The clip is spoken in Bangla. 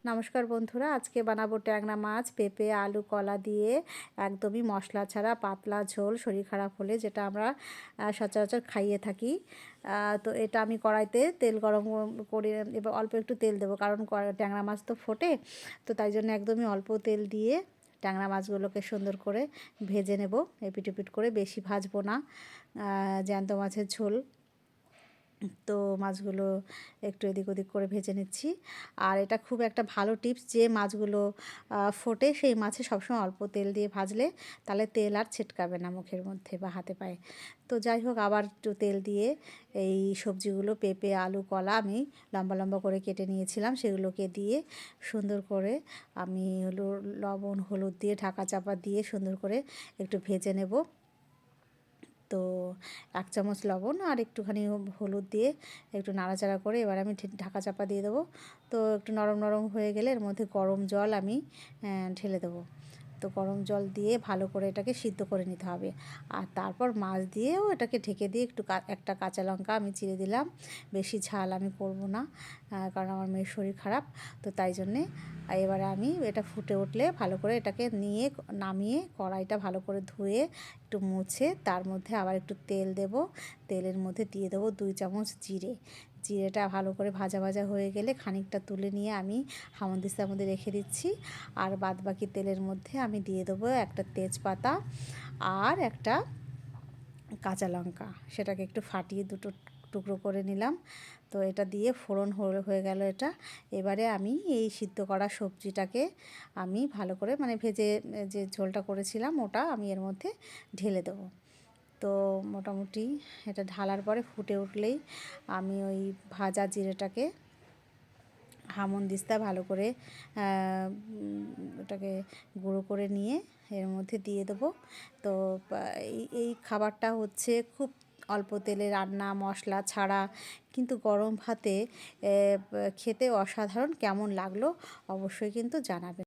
নমস্কার বন্ধুরা, আজকে বানাবো ট্যাংরা মাছ পেঁপে আলু কলা দিয়ে একদমই মশলা ছাড়া পাতলা ঝোল। শরীর খারাপ হলে যেটা আমরা সচরাচর খাইয়ে থাকি। তো এটা আমি কড়াইতে তেল গরম করে এবার অল্প একটু তেল দেবো, কারণ ট্যাংরা মাছ তো ফোটে। তো তাই জন্য একদমই অল্প তেল দিয়ে ট্যাংরা মাছগুলোকে সুন্দর করে ভেজে নেব, এপিট ওপিট করে। বেশি ভাজবো না, জ্যান্ত মাছের ঝোল তো। মাছগুলো একটু এদিক ওদিক করে ভেজে নিচ্ছি। আর এটা খুব একটা ভালো টিপস, যে মাছগুলো ফোটে সেই মাছে সবসময় অল্প তেল দিয়ে ভাজলে তাহলে তেল আর ছিটকাবে না মুখের মধ্যে বা হাতে পায়ে। তো যাই হোক, আবার একটু তেল দিয়ে এই সবজিগুলো পেঁপে আলু কলা আমি লম্বা লম্বা করে কেটে নিয়েছিলাম, সেগুলোকে দিয়ে সুন্দর করে আমি লবণ হলুদ দিয়ে ঢাকা চাপা দিয়ে সুন্দর করে একটু ভেজে নেব। তো 1 চামচ লবণ আর একটুখানি হলুদ দিয়ে একটু নাড়াচাড়া করে এবার আমি ঢাকা চাপা দিয়ে দেবো। তো একটু নরম নরম হয়ে গেলে এর মধ্যে গরম জল আমি ঢেলে দেবো। তো গরম জল দিয়ে ভালো করে এটাকে সিদ্ধ করে নিতে হবে। আর তারপর মাছ দিয়েও এটাকে ঢেকে দিয়ে একটু একটা কাঁচা লঙ্কা আমি চিড়ে দিলাম। বেশি ঝাল আমি করব না, কারণ আমার মেয়ের শরীর খারাপ। তো তাই জন্যে এবারে আমি এটা ফুটে উঠলে ভালো করে এটাকে নিয়ে নামিয়ে কড়াইটা ভালো করে ধুয়ে একটু মুছে তার মধ্যে আবার একটু তেল দেব। তেলের মধ্যে দিয়ে দেবো 2 চামচ জিরে। জিরেটা ভালো করে ভাজা ভাজা হয়ে গেলে খানিকটা তুলে নিয়ে আমি হামানদিস্তার মধ্যে রেখে দিচ্ছি। আর বাদ বাকি তেলের মধ্যে আমি দিয়ে দেবো একটা তেজপাতা আর একটা কাঁচা লঙ্কা। সেটাকে একটু ফাটিয়ে দুটো টুকরো করে নিলাম। তো এটা দিয়ে ফোড়ন হয়ে গেল এটা। এবারে আমি এই সিদ্ধ করা সবজিটাকে আমি ভালো করে ভেজে যে ঝোলটা করেছিলাম ওটা আমি এর মধ্যে ঢেলে দেবো। তো মোটামুটি এটা ঢালার পরে ফুটে উঠলেই আমি ওই ভাজা জিরেটাকে হামনদিস্তা ভালো করে ওটাকে গুঁড়ো করে নিয়ে এর মধ্যে দিয়ে দেবো। তো এই খাবারটা হচ্ছে খুব অল্প তেলে রান্না, মশলা ছাড়া, কিন্তু গরম ভাতে খেতে অসাধারণ। কেমন লাগলো অবশ্যই কিন্তু জানাবেন।